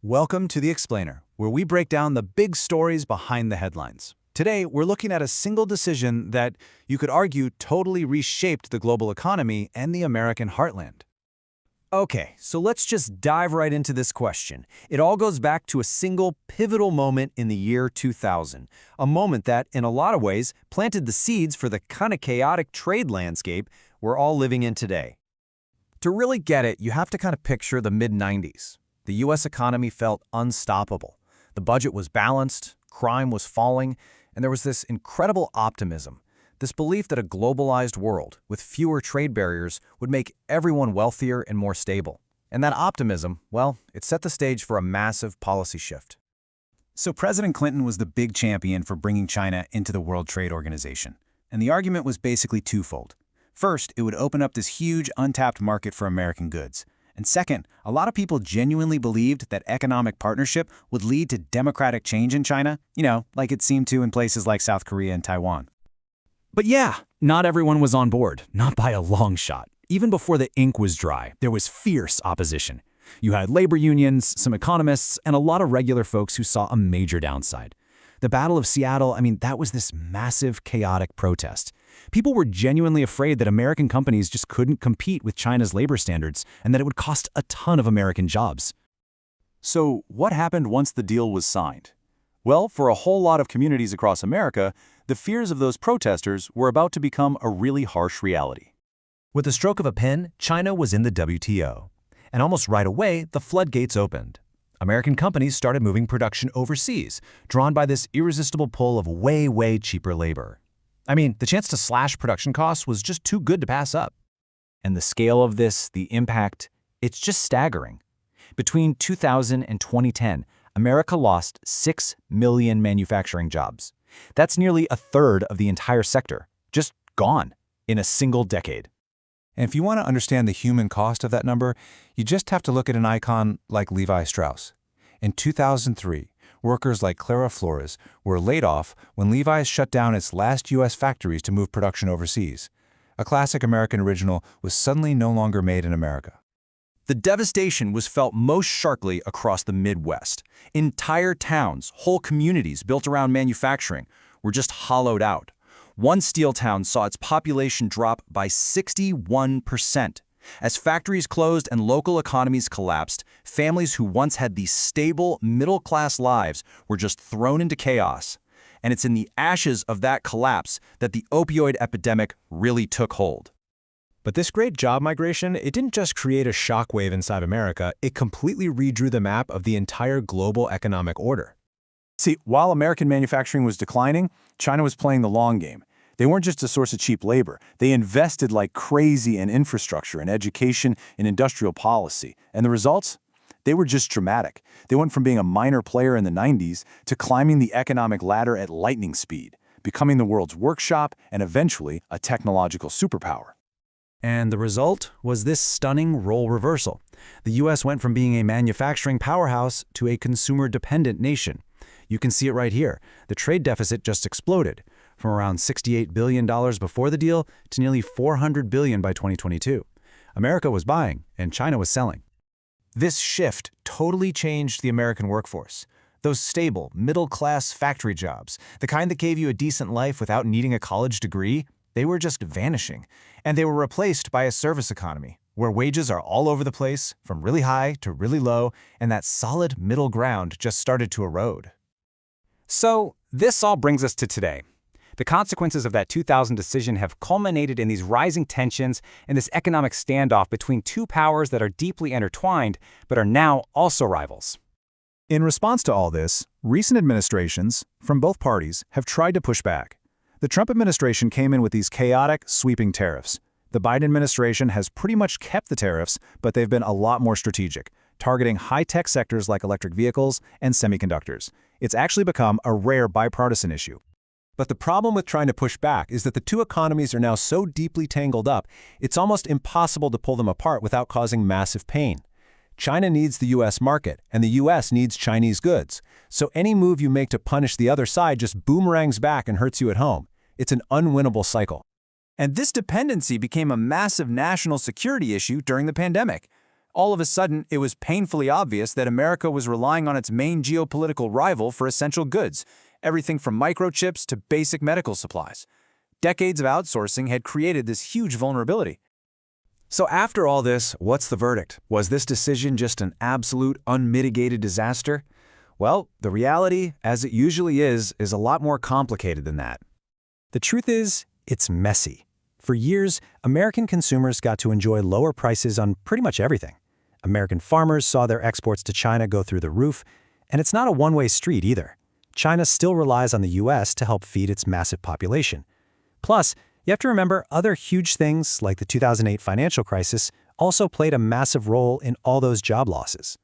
Welcome to The Explainer, where we break down the big stories behind the headlines. Today, we're looking at a single decision that, you could argue, totally reshaped the global economy and the American heartland. Okay, so let's just dive right into this question. It all goes back to a single pivotal moment in the year 2000, a moment that, in a lot of ways, planted the seeds for the kind of chaotic trade landscape we're all living in today. To really get it, you have to kind of picture the mid-90s. The U.S. economy felt unstoppable. The budget was balanced, crime was falling, and there was this incredible optimism, this belief that a globalized world with fewer trade barriers would make everyone wealthier and more stable. And that optimism, well, it set the stage for a massive policy shift. So President Clinton was the big champion for bringing China into the World Trade Organization. And the argument was basically twofold. First, it would open up this huge untapped market for American goods. And second, a lot of people genuinely believed that economic partnership would lead to democratic change in China, like it seemed to in places like South Korea and Taiwan. But yeah, not everyone was on board, not by a long shot. Even before the ink was dry, there was fierce opposition. You had labor unions, some economists, and a lot of regular folks who saw a major downside. The Battle of Seattle, that was this massive, chaotic protest. People were genuinely afraid that American companies just couldn't compete with China's labor standards and that it would cost a ton of American jobs. So what happened once the deal was signed? Well, for a whole lot of communities across America, the fears of those protesters were about to become a really harsh reality. With the stroke of a pen, China was in the WTO. And almost right away, the floodgates opened. American companies started moving production overseas, drawn by this irresistible pull of way cheaper labor. The chance to slash production costs was just too good to pass up. And the scale of this, the impact, it's just staggering. Between 2000 and 2010, America lost 6 million manufacturing jobs. That's nearly a third of the entire sector, just gone in a single decade. And if you want to understand the human cost of that number, you just have to look at an icon like Levi Strauss. In 2003, workers like Clara Flores were laid off when Levi's shut down its last U.S. factories to move production overseas. A classic American original was suddenly no longer made in America. The devastation was felt most sharply across the Midwest. Entire towns, whole communities built around manufacturing, were just hollowed out. One steel town saw its population drop by 61%. As factories closed and local economies collapsed, families who once had these stable, middle-class lives were just thrown into chaos. And it's in the ashes of that collapse that the opioid epidemic really took hold. But this great job migration, it didn't just create a shockwave inside America, it completely redrew the map of the entire global economic order. See, while American manufacturing was declining, China was playing the long game. They weren't just a source of cheap labor. They invested like crazy in infrastructure, in education, in industrial policy. And the results? They were just dramatic. They went from being a minor player in the 90s to climbing the economic ladder at lightning speed, becoming the world's workshop and eventually a technological superpower. And the result was this stunning role reversal. The U.S. went from being a manufacturing powerhouse to a consumer-dependent nation. You can see it right here. The trade deficit just exploded, from around $68 billion before the deal to nearly $400 billion by 2022. America was buying, and China was selling. This shift totally changed the American workforce. Those stable, middle-class factory jobs, the kind that gave you a decent life without needing a college degree, they were just vanishing. And they were replaced by a service economy, where wages are all over the place, from really high to really low, and that solid middle ground just started to erode. So, this all brings us to today. The consequences of that 2000 decision have culminated in these rising tensions and this economic standoff between two powers that are deeply intertwined, but are now also rivals. In response to all this, recent administrations, from both parties, have tried to push back. The Trump administration came in with these chaotic, sweeping tariffs. The Biden administration has pretty much kept the tariffs, but they've been a lot more strategic, targeting high-tech sectors like electric vehicles and semiconductors. It's actually become a rare bipartisan issue. But the problem with trying to push back is that the two economies are now so deeply tangled up, it's almost impossible to pull them apart without causing massive pain. China needs the U.S. market, and the U.S. needs Chinese goods. So any move you make to punish the other side just boomerangs back and hurts you at home. It's an unwinnable cycle. And this dependency became a massive national security issue during the pandemic. All of a sudden, it was painfully obvious that America was relying on its main geopolitical rival for essential goods, everything from microchips to basic medical supplies. Decades of outsourcing had created this huge vulnerability. So after all this, what's the verdict? Was this decision just an absolute, unmitigated disaster? Well, the reality, as it usually is a lot more complicated than that. The truth is, it's messy. For years, American consumers got to enjoy lower prices on pretty much everything. American farmers saw their exports to China go through the roof, and it's not a one-way street either. China still relies on the US to help feed its massive population. Plus, you have to remember other huge things like the 2008 financial crisis also played a massive role in all those job losses.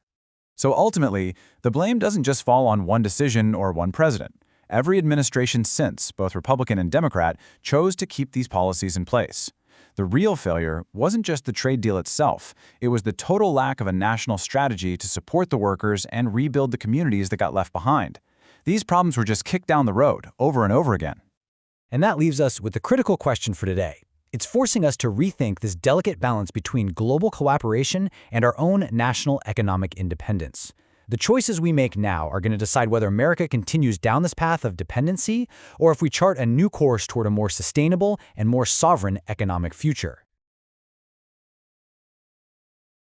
So ultimately, the blame doesn't just fall on one decision or one president. Every administration since, both Republican and Democrat, chose to keep these policies in place. The real failure wasn't just the trade deal itself, it was the total lack of a national strategy to support the workers and rebuild the communities that got left behind. These problems were just kicked down the road, over and over again. And that leaves us with the critical question for today. It's forcing us to rethink this delicate balance between global cooperation and our own national economic independence. The choices we make now are going to decide whether America continues down this path of dependency or if we chart a new course toward a more sustainable and more sovereign economic future.